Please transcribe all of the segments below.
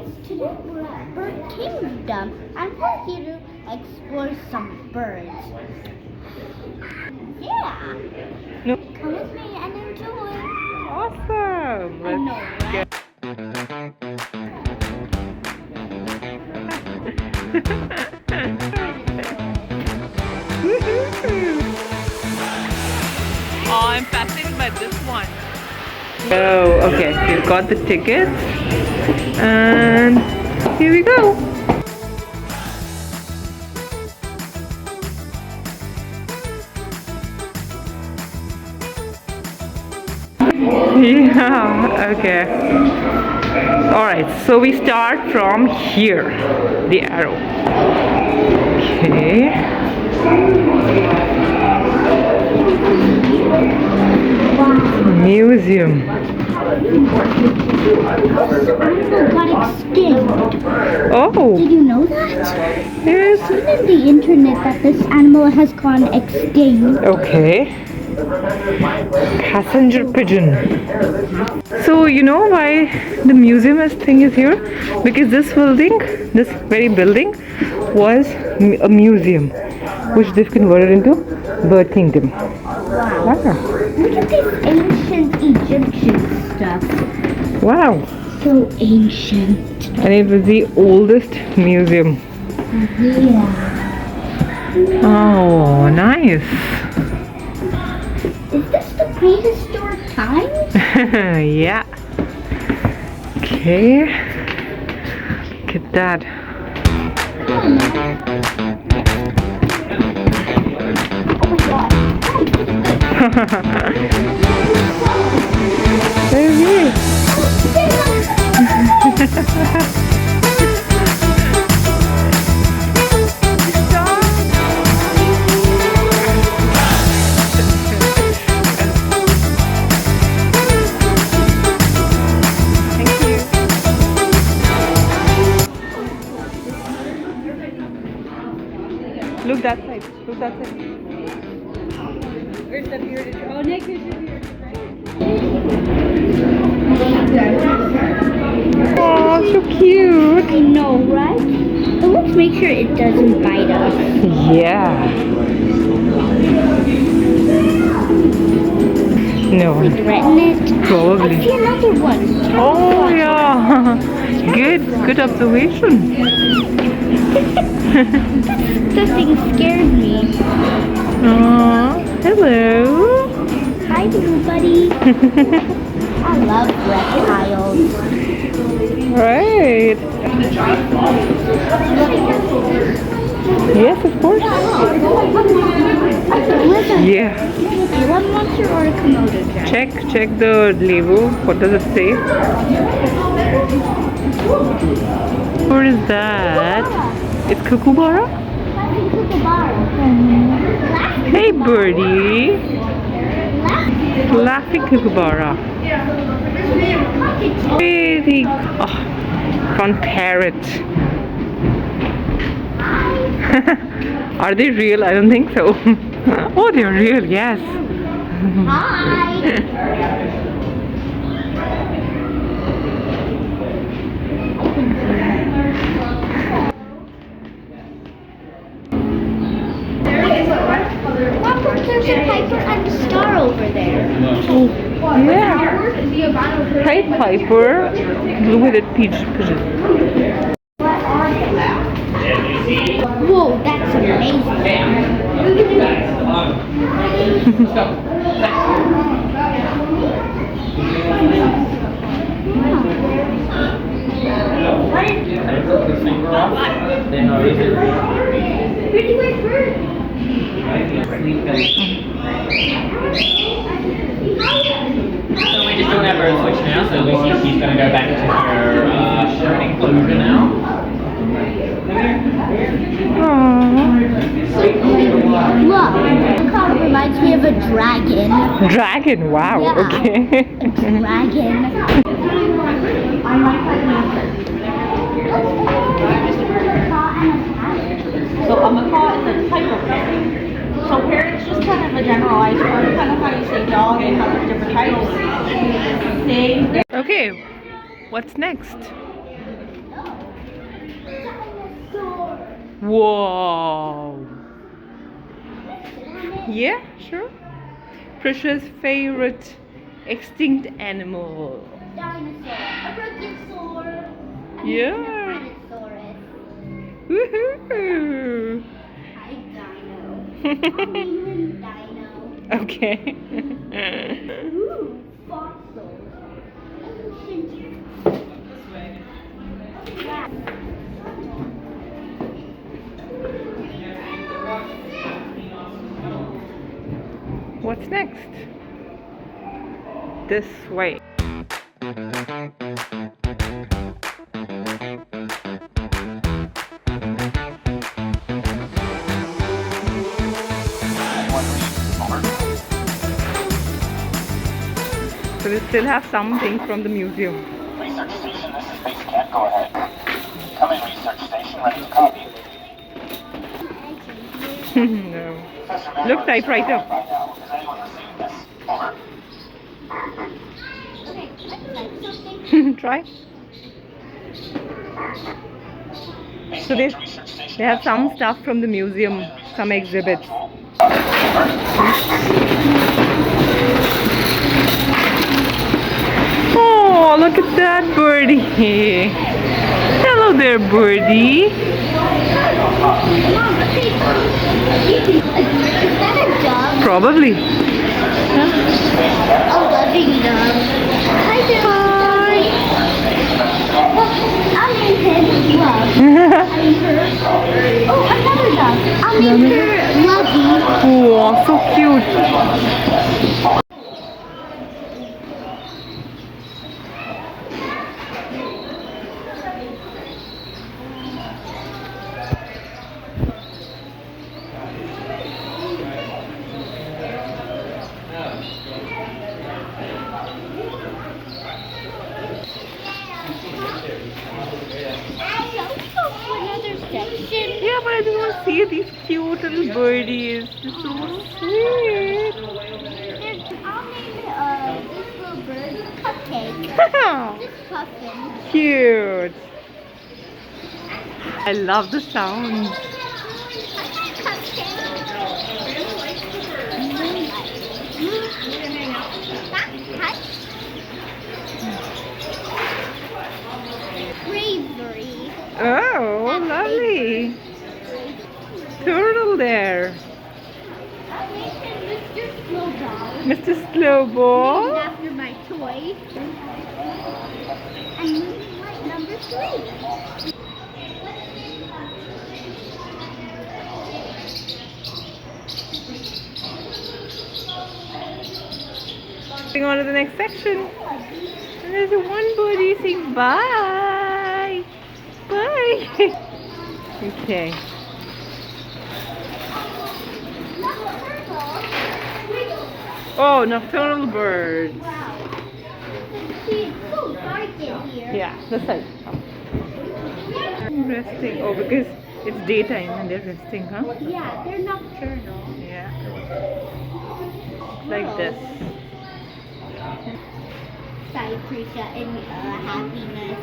guys, today we're at Bird Kingdom and we're here to explore some birds. Yeah! No. Come with me and enjoy! Awesome! I know, right? Oh, I'm fascinated by this one. Oh, okay. We've got the tickets. And here we go. Yeah, okay. Alright, so we start from here. The arrow. Okay. Museum. Got extinct. Oh. Did you know that? Yes. I've seen on the internet that this animal has gone extinct. Okay. Passenger pigeon. So you know why the museum thing is here? Because this building, this very building, was a museum, which they've converted into Bird Kingdom. Wow. Look at this ancient Egyptian stuff. Wow. So ancient. And it was the oldest museum. Yeah. Oh, nice. Is this the prehistoric times? Yeah. Okay. Look at that. Oh my god. There's you. Look that side. Look that side. Where's the bearded? Oh, Nick, here's your bearded friend. Oh, so cute. I know, right? But let's make sure it doesn't bite us. Yeah. No. We threaten it. Probably. I see another one. Oh, yeah. Good observation. That thing scared me. Aww, hello. Hi, little buddy. I love reptiles. Right. Yes, of course. Lizard. Yeah. One monster or a Komodo dragon? Check the label. What does it say? What is that? It's Kookaburra? Hey, birdie. Laughing Kookaburra. Very. Oh, from parrot. Are they real? I don't think so. Oh, they're real. Yes. Hi. There's a piper and a star over there. Yeah. Pied Piper, blue-headed pigeon. Whoa, that's amazing. Pretty weird bird. So we're just doing our bird switch now, so Lucy's going to go back to her enclosure now. Look, the car reminds me of a dragon. Dragon, wow, Yeah, okay. a dragon. So a macaw is a type of parrot. So parrot's just kind of a generalized term, kind of how you say dog and how there's different types. They Okay, what's next? Oh, Wow. Yeah, sure. Precious favorite extinct animal. Dinosaur. A brachiosaur. Yeah. Tyrannosaurus. Woohoo. Hi, Dino. I'll name him Dino. Okay. Ooh, fossils. Ancient. Yeah. What's next? This way. So we still have something from the museum. Research station, this is Base Camp. Go ahead. Come in, research station, ready to copy. No. Look, typewriter. Right now. Is anyone receiving this? Over. Okay, let's type something. Try. Base So Camp to research station. they have some stuff from the museum, some exhibits. Oh, look at that birdie. Hello there, birdie. Mom, okay. Is that a dog? Probably. A loving dog. Hi, Dog. I'll name him Love. Oh, another dog. I'll name her Lovey. Oh, so cute. Another section. Yeah, but I just want to see these cute little birdies. They're so sweet. I'll name this little bird Cupcake. This puffin. Cute. I love the sounds. Bravery. Oh, lovely. Turtle there. Mr. Snowball. Mr. Named Slowball. after my toy. And moonlight number 3. Moving on to the next section. And there's a one birdie saying bye. Bye. Okay. Oh, nocturnal birds. See, it's so dark in here. Yeah, this side. Resting. Oh, because it's daytime and they're resting, huh? Yeah, they're nocturnal. Yeah. Like this. Sorry, Prisha, in happiness.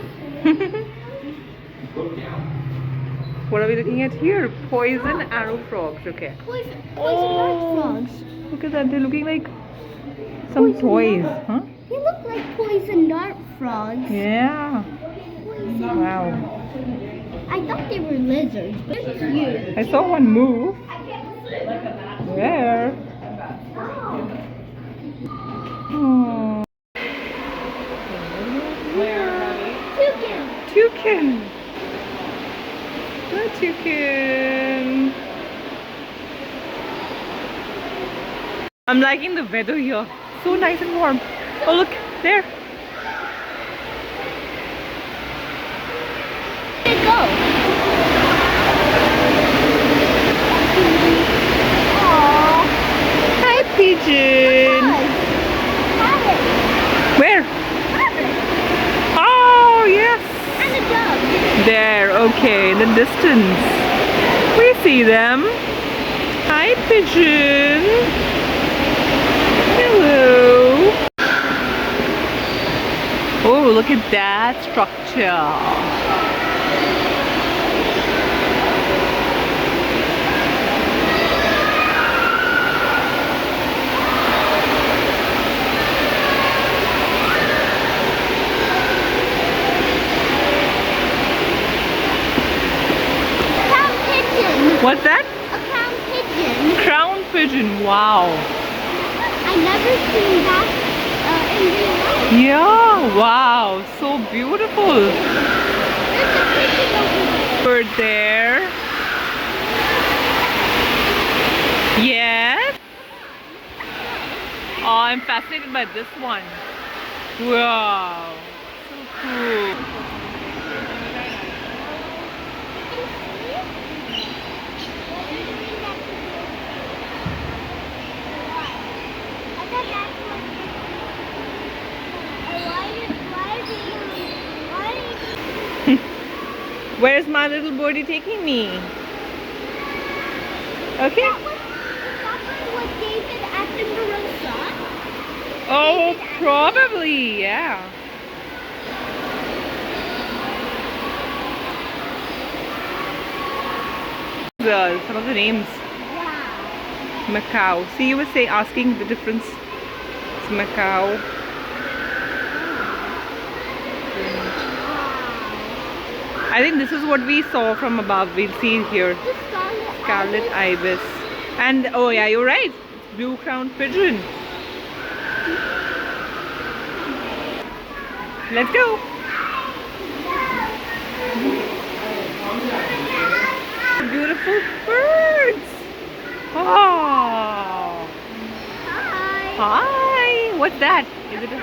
What are we looking at here? Poison arrow frogs. Okay. Poison Oh. dart frogs. Look at that. They're looking like some Poison toys, dart. huh? They look like poison dart frogs. Yeah. Poison. Wow. I thought they were lizards, but they're cute. I saw one move. Where? Oh. Toucan. Toucan. The toucan. I'm liking the weather here. So nice and warm. Oh, look there. Where'd it go? Aww. Hi, pigeon. Parrot. Where? Parrot. Oh, yes. And a dove. There, okay, in the distance. We see them. Hi, pigeon. Hello. Oh, look at that structure. What's that? A crown pigeon. Crown pigeon. Wow. I never seen that in real life. Yeah. Wow. So beautiful. There's a pigeon over there. Bird there. Yes. Oh, I'm fascinated by this one. Wow. So cool. Where's my little birdie taking me? Okay. Was David Attenborough's son? Oh, probably, yeah. Some of the names. Yeah. Macau. See, you were asking the difference. It's Macau. I think this is what we saw from above. We'll see here. The Scarlet ibis. And oh yeah, you're right. Blue crowned pigeon. Let's go. Beautiful birds. Oh. Hi. Hi. What's that? Is it a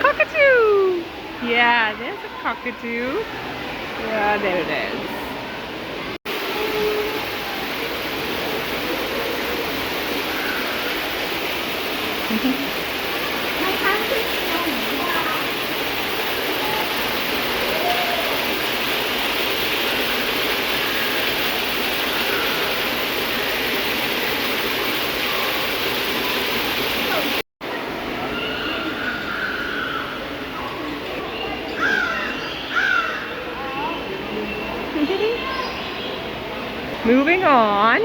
cockatoo? Yeah, there's a cockatoo. Yeah, there it is. Moving on.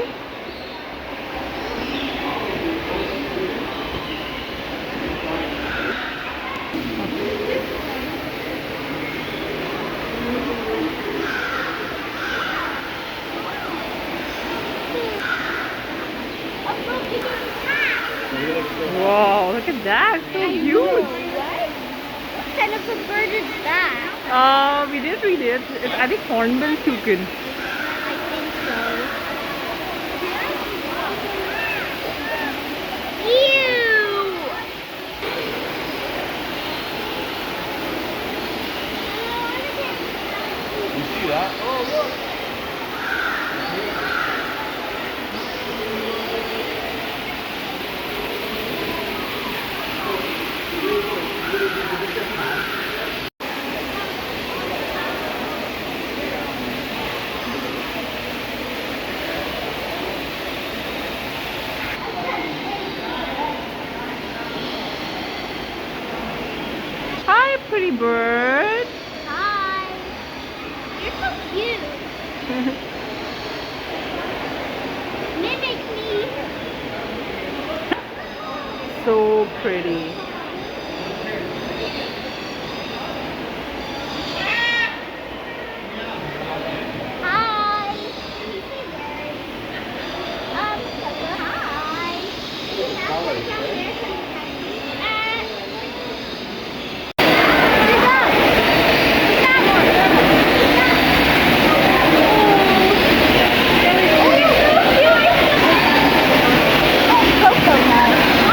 Whoa, look at that. So huge. What kind of a bird is that? We did read it. It's, I think, hornbill toucan. I think so. Ew! You see that? Oh, look. Hi, pretty bird. Hi. You're so cute. Mimic me. So pretty. Hi. Can you say birds? Hi.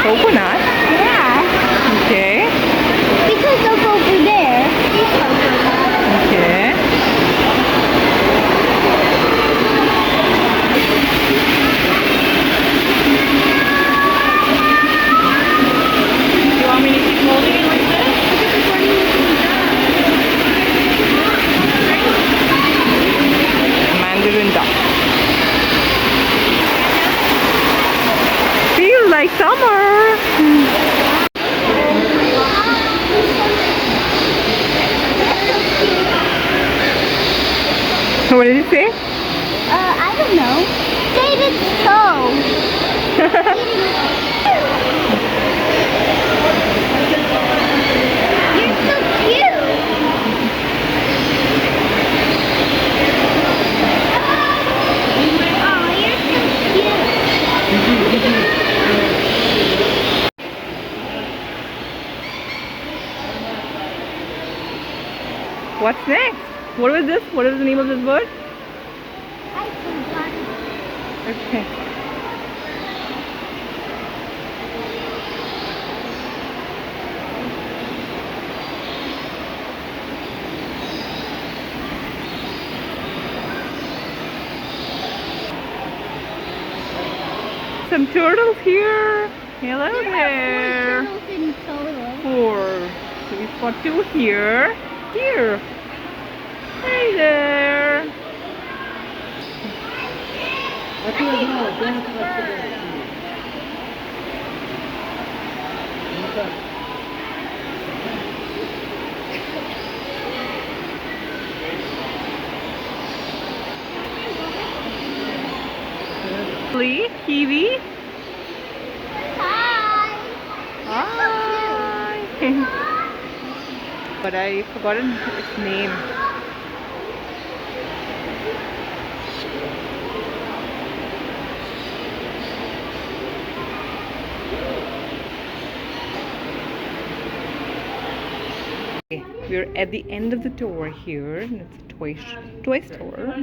Coconut? Yeah. Okay. Because of over there. Okay. You want me to keep holding it like this? Mandarin duck. Feels like summer. What did it say? I don't know. David's toe. You're so cute. What's next? What was this? What is the name of this bird? I forgot. Okay. Some turtles here. Hello there. Turtles in total. 4. So we've got 2 here. Here. Hey there. Lee, Kiwi. Hi. Hi. But I forgotten its name. Okay, we're at the end of the tour here. And it's a toy store.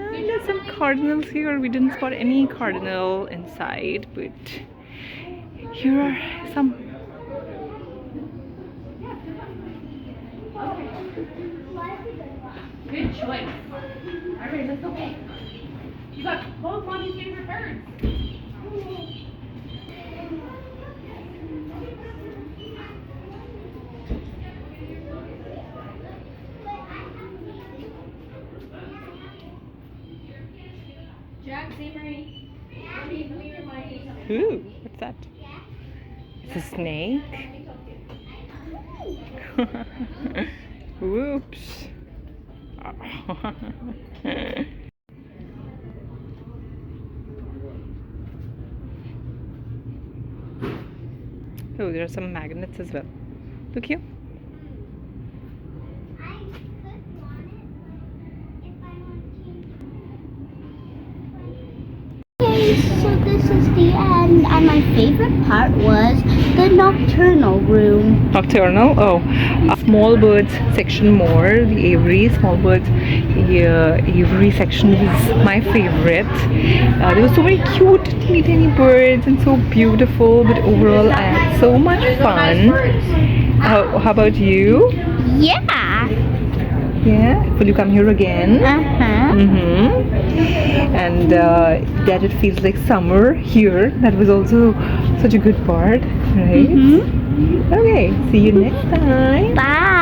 And there's some cardinals here. We didn't spot any cardinal inside, but here are some. Good choice. Alright, that's okay. You got both mommy's favorite birds. Jack, Marie. Ooh, what's that? It's a snake. Whoops. Oh, there are some magnets as well. Look here. Okay, so this is the end, and my favorite part was the nocturnal room. Nocturnal. Oh, small birds section more. The aviary, small birds. The aviary section was my favorite. There were so many cute, teeny tiny birds and so beautiful. But overall, I had so much fun. How about you? Yeah. Yeah. Will you come here again? And that it feels like summer here. That was also such a good part, right? Okay. See you next time. Bye.